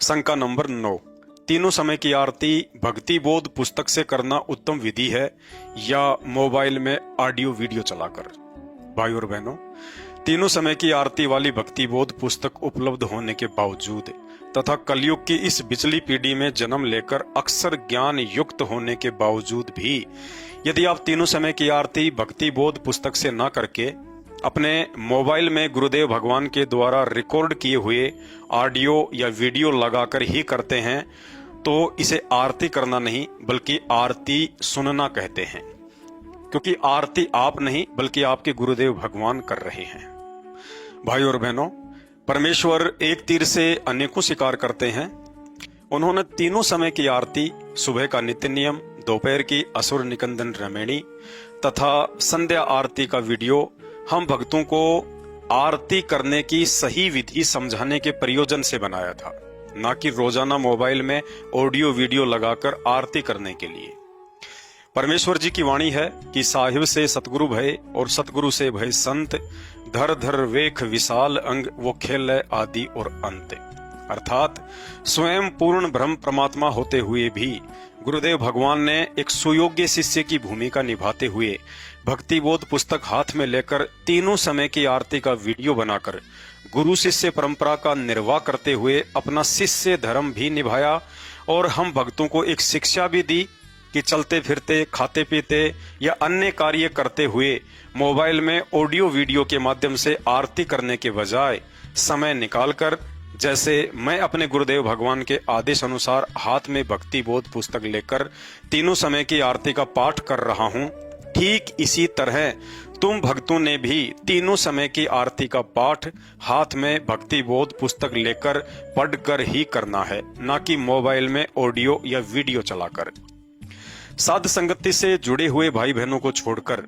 शंका नंबर 9, तीनों समय की आरती भक्ति बोध पुस्तक से करना उत्तम विधि है या मोबाइल में ऑडियो वीडियो चलाकर। भाई और बहनों, तीनों समय की आरती वाली भक्ति बोध पुस्तक उपलब्ध होने के बावजूद तथा कलयुग की इस बिचली पीढ़ी में जन्म लेकर अक्सर ज्ञान युक्त होने के बावजूद भी यदि आप तीनों समय की आरती भक्ति बोध पुस्तक से ना करके अपने मोबाइल में गुरुदेव भगवान के द्वारा रिकॉर्ड किए हुए ऑडियो या वीडियो लगाकर ही करते हैं तो इसे आरती करना नहीं बल्कि आरती सुनना कहते हैं, क्योंकि आरती आप नहीं बल्कि आपके गुरुदेव भगवान कर रहे हैं। भाई और बहनों, परमेश्वर एक तीर से अनेकों शिकार करते हैं। उन्होंने तीनों समय की आरती, सुबह का नित्य नियम, दोपहर की असुर निकंदन रमैणी तथा संध्या आरती का वीडियो हम भक्तों को आरती करने की सही विधि समझाने के प्रयोजन से बनाया था, ना कि रोजाना मोबाइल में ऑडियो वीडियो लगाकर आरती करने के लिए। परमेश्वर जी की वाणी है कि साहिब से सतगुरु भय और सतगुरु से भय संत, धर धर वेख विशाल अंग वो खेल आदि और अंत। अर्थात स्वयं पूर्ण ब्रह्म परमात्मा होते हुए भी गुरुदेव भगवान ने एक सुयोग्य शिष्य की भूमिका निभाते हुए भक्ति बोध पुस्तक हाथ में लेकर तीनों समय की आरती का वीडियो बनाकर गुरु शिष्य परंपरा का निर्वाह करते हुए अपना शिष्य धर्म भी निभाया और हम भक्तों को एक शिक्षा भी दी कि चलते फिरते, खाते पीते या अन्य कार्य करते हुए मोबाइल में ऑडियो वीडियो के माध्यम से आरती करने के बजाय समय निकालकर, जैसे मैं अपने गुरुदेव भगवान के आदेश अनुसार हाथ में भक्ति बोध पुस्तक लेकर तीनों समय की आरती का पाठ कर रहा हूं, ठीक इसी तरह तुम भक्तों ने भी तीनों समय की आरती का पाठ हाथ में भक्ति बोध पुस्तक लेकर पढ़कर ही करना है, ना कि मोबाइल में ऑडियो या वीडियो चलाकर। साध संगति से जुड़े हुए भाई बहनों को छोड़कर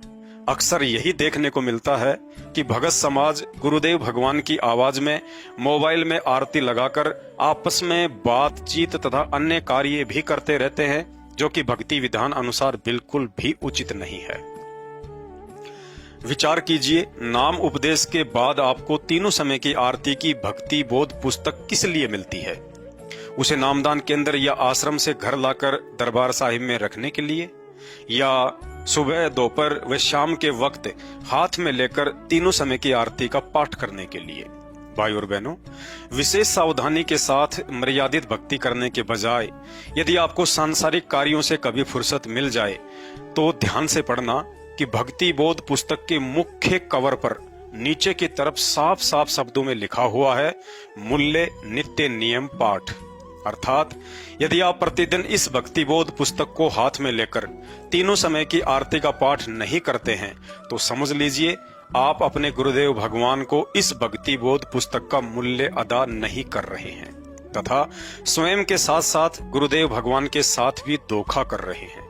अक्सर यही देखने को मिलता है कि भगत समाज गुरुदेव भगवान की आवाज में मोबाइल में आरती लगाकर आपस में बातचीत तथा अन्य कार्य भी करते रहते हैं, जो कि भक्ति विधान अनुसार बिल्कुल भी उचित नहीं है। विचार कीजिए, नाम उपदेश के बाद आपको तीनों समय की आरती की भक्ति बोध पुस्तक किस लिए मिलती है? उसे नामदान केंद्र या आश्रम से घर लाकर दरबार साहिब में रखने के लिए, या सुबह, दोपहर व शाम के वक्त हाथ में लेकर तीनों समय की आरती का पाठ करने के लिए? भाई और बहनों, विशेष सावधानी के साथ मर्यादित भक्ति करने के बजाय यदि आपको सांसारिक कार्यों से कभी फुर्सत मिल जाए तो ध्यान से पढ़ना कि भक्ति बोध पुस्तक के मुख्य कवर पर नीचे की तरफ साफ साफ शब्दों में लिखा हुआ है, मूल्य नित्य नियम पाठ। अर्थात यदि आप प्रतिदिन इस भक्ति बोध पुस्तक को हाथ में लेकर तीनों समय की आरती का पाठ नहीं करते हैं तो समझ लीजिए आप अपने गुरुदेव भगवान को इस भक्ति बोध पुस्तक का मूल्य अदा नहीं कर रहे हैं तथा स्वयं के साथ साथ गुरुदेव भगवान के साथ भी धोखा कर रहे हैं,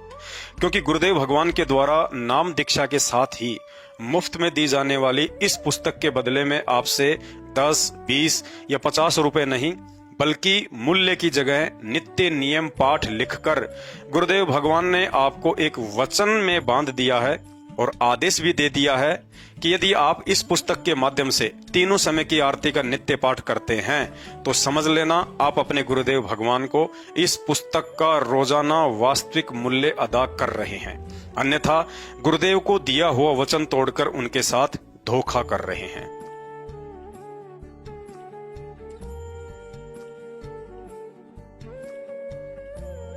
क्योंकि गुरुदेव भगवान के द्वारा नाम दीक्षा के साथ ही मुफ्त में दी जाने वाली इस पुस्तक के बदले में आपसे 10, 20 या 50 रुपए नहीं बल्कि मूल्य की जगह नित्य नियम पाठ लिखकर गुरुदेव भगवान ने आपको एक वचन में बांध दिया है और आदेश भी दे दिया है कि यदि आप इस पुस्तक के माध्यम से तीनों समय की आरती का नित्य पाठ करते हैं तो समझ लेना आप अपने गुरुदेव भगवान को इस पुस्तक का रोजाना वास्तविक मूल्य अदा कर रहे हैं, अन्यथा गुरुदेव को दिया हुआ वचन तोड़कर उनके साथ धोखा कर रहे हैं।